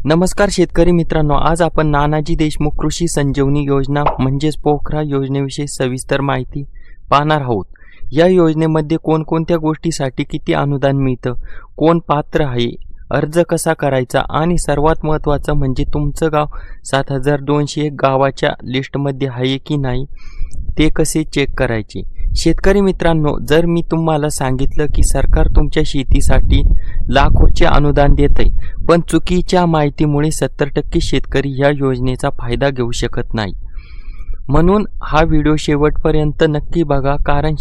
नमस्कार शेतकरी मित्रांनो, आज आपण नानाजी देशमुख कृषी संजीवनी योजना म्हणजेच पोखरा योजनेविषयी सविस्तर माहिती पाहणार आहोत। या योजनेमध्ये कोणकोणत्या गोष्टीसाठी किती अनुदान मिळतं, कोण पात्र आहे, अर्ज कसा करायचा आणि सर्वात महत्त्वाचं म्हणजे तुमचं गाव 7201 गावाच्या लिस्टमध्ये आहे की नाही ते कसे चेक करायचे। शेतकरी मित्रांनो, जर मी तुम्हाला सांगितलं की सरकार तुमच्या शेतीसाठी लाखोचे अनुदान देते, पण चुकीच्या माहितीमुळे 70% शेतकरी या योजनेचा फायदा घेऊ शकत नाही। म्हणून हा व्हिडिओ शेवटपर्यंत नक्की बघा, कारण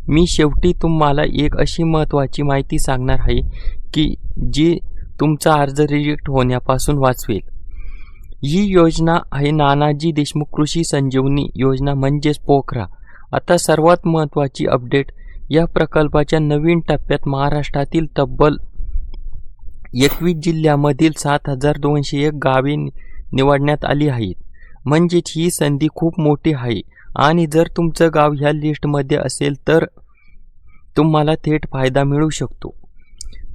मी शेवटी तुम्हाला एक अशी महत्त्वाची माहिती सांगणार आहे की जी तुमचा अर्ज रिजेक्ट होण्यापासून वाचवेल। ही योजना आहे नानाजी देशमुख कृषी संजीवनी योजना म्हणजेच पोखरा। आता सर्वात महत्त्वाची अपडेट, या प्रकल्पाच्या नवीन टप्प्यात महाराष्ट्रातील तब्बल 21 जिल्ह्यामधील 7201 गावे निवडण्यात आली आहेत। म्हणजेच ही संधी खूप मोठी आहे आणि जर तुमचं गाव ह्या लिस्टमध्ये असेल तर तुम्हाला थेट फायदा मिळू शकतो।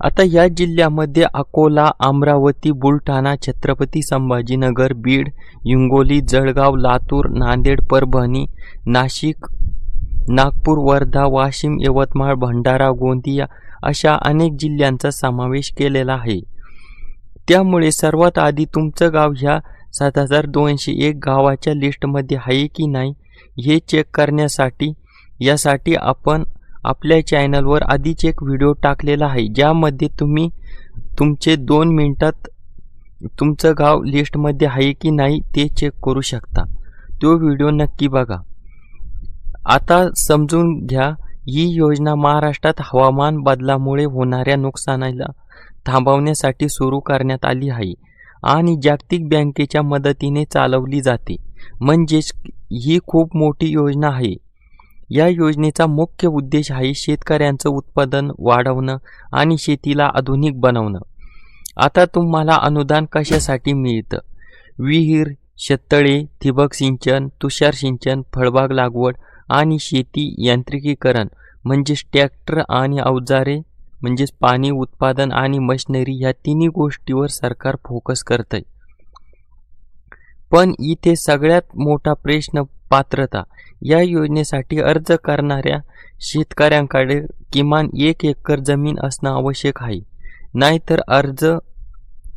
आता या जिल्ह्यामध्ये अकोला, अमरावती, बुलढाणा, छत्रपती संभाजीनगर, बीड, हिंगोली, जळगाव, लातूर, नांदेड, परभणी, नाशिक, नागपूर, वर्धा, वाशिम, यवतमाळ, भंडारा, गोंदिया अशा अनेक जिल्ह्यांचा समावेश केलेला आहे। त्यामुळे सर्वात आधी तुमचं गाव ह्या 7201 गावाच्या लिस्टमध्ये आहे की नाही हे चेक करण्यासाठी यासाठी आपण आपल्या चॅनलवर आधीच एक व्हिडिओ टाकलेला आहे, ज्यामध्ये तुम्ही तुमचे 2 मिनिटात तुमचं गाव लिस्टमध्ये आहे की नाही ते चेक करू शकता। तो व्हिडिओ नक्की बघा। आता समजून घ्या, ही योजना महाराष्ट्रात हवामान बदलामुळे होणाऱ्या नुकसानाला थांबवण्यासाठी सुरू करण्यात आली आहे आणि जागतिक बँकेच्या मदतीने चालवली जाते। म्हणजेच ही खूप मोठी योजना आहे। या योजनेचा मुख्य उद्देश आहे शेतकऱ्यांचं उत्पादन वाढवणं आणि शेतीला आधुनिक बनवणं। आता तुम्हाला अनुदान कशासाठी मिळतं? विहीर, शेततळे, ठिबक सिंचन, तुषार सिंचन, फळबाग लागवड आणि शेती यांत्रिकीकरण म्हणजेच ट्रॅक्टर आणि अवजारे म्हणजेच पाणी उत्पादन आणि मशिनरी या तिन्ही गोष्टीवर सरकार फोकस करते। पण इथे सगळ्यात मोठा प्रश्न पात्रता। या योजनेसाठी अर्ज करणाऱ्या शेतकऱ्यांकडे किमान 1 एकर जमीन असणं आवश्यक आहे, नाहीतर अर्ज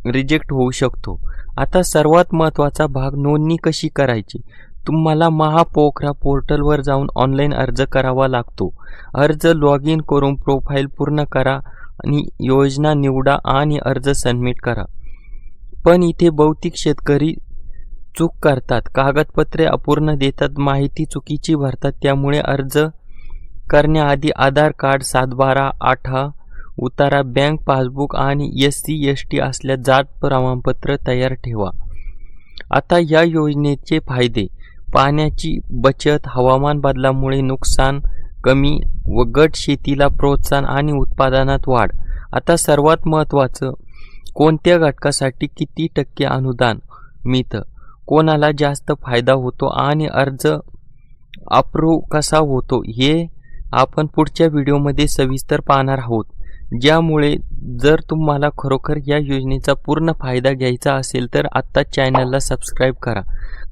रिजेक्ट होऊ शकतो। आता सर्वात महत्त्वाचा भाग, नोंदणी कशी करायची। तुम्हाला महापोखरा पोर्टलवर जाऊन ऑनलाईन अर्ज करावा लागतो। अर्ज लॉग इन करून प्रोफाईल पूर्ण करा आणि योजना निवडा आणि अर्ज सबमिट करा। पण इथे बहुतेक शेतकरी चूक करतात, कागदपत्रे अपूर्ण देतात, माहिती चुकीची भरतात। त्यामुळे अर्ज करण्याआधी आधार कार्ड, 712, 8 उतारा, बँक पासबुक आणि SC/ST असल्या जात प्रमाणपत्र तयार ठेवा। आता या योजनेचे फायदे, पाण्याची बचत, हवामान बदलामुळे नुकसान कमी व गट शेतीला प्रोत्साहन आणि उत्पादनात वाढ। आता सर्वात महत्त्वाचं, कोणत्या घटकासाठी किती टक्के अनुदान मिळतं, कोणाला जास्त फायदा होतो आणि अर्ज अप्रूव्ह कसा होतो हे आपण पुढच्या व्हिडिओमध्ये सविस्तर पाहणार आहोत। ज्यामुळे जर तुम्हाला खरोखर या योजनेचा पूर्ण फायदा घ्यायचा असेल तर आत्ता चॅनलला सबस्क्राईब करा,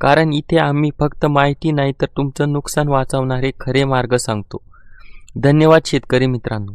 कारण इथे आम्ही फक्त माहिती नाही तर तुमचं नुकसान वाचवणारे खरे मार्ग सांगतो। धन्यवाद शेतकरी मित्रांनो।